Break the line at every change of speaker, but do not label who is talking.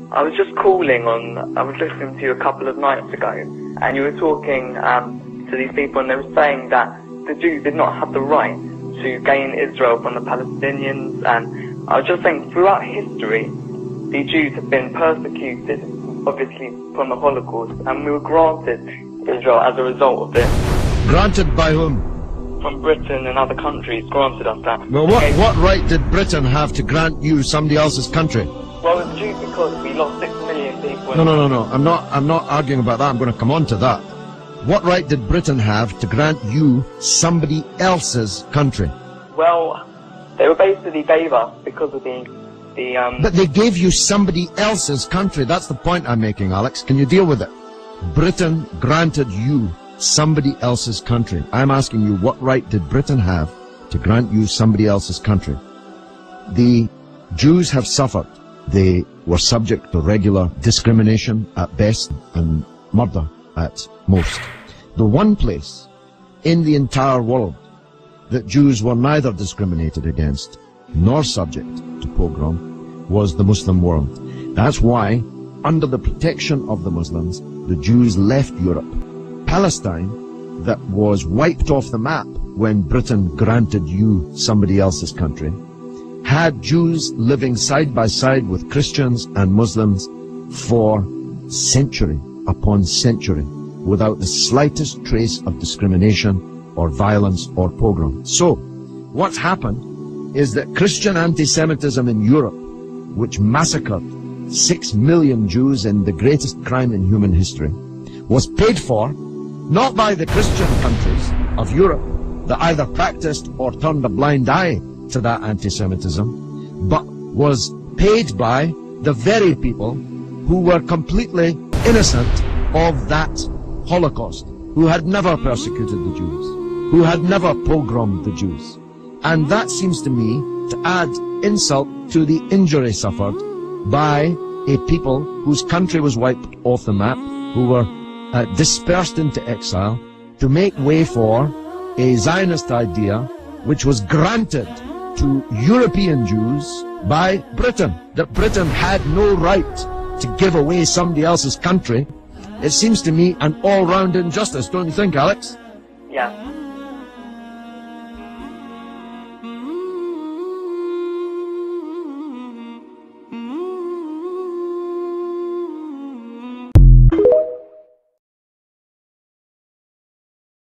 I was just calling I was listening to you a couple of nights ago, and you were talking to these people, and they were saying that the Jews did not have the right to gain Israel from the Palestinians, and I was just saying, throughout history, the Jews have been persecuted, obviously, from the Holocaust, and we were granted Israel as a result of this.
Granted by whom?
From Britain and other countries granted us that.
Well, what right did Britain have to grant you somebody else's country?
Well, it's due because we lost 6 million people.
No. I'm not arguing about that. I'm going to come on to that. What right did Britain have to grant you somebody else's country?
Well, they were basically gave us because of the
But they gave you somebody else's country. That's the point I'm making, Alex. Can you deal with it? Britain granted you somebody else's country. I'm asking you, what right did Britain have to grant you somebody else's country? The Jews have suffered. They were subject to regular discrimination at best and murder at most. The one place in the entire world that Jews were neither discriminated against nor subject to pogrom was the Muslim world. That's why, under the protection of the Muslims, the Jews left Europe. Palestine, that was wiped off the map when Britain granted you somebody else's country, had Jews living side by side with Christians and Muslims for century upon century without the slightest trace of discrimination or violence or pogrom. So, what's happened is that Christian anti-Semitism in Europe, which massacred 6 million Jews in the greatest crime in human history, was paid for not by the Christian countries of Europe that either practiced or turned a blind eye to that anti-Semitism, but was paid by the very people who were completely innocent of that Holocaust, who had never persecuted the Jews, who had never pogromed the Jews. And that seems to me to add insult to the injury suffered by a people whose country was wiped off the map, who were dispersed into exile, to make way for a Zionist idea which was granted to European Jews by Britain, that Britain had no right to give away somebody else's country. It seems to me an all-round injustice, don't you think, Alex?
Yeah.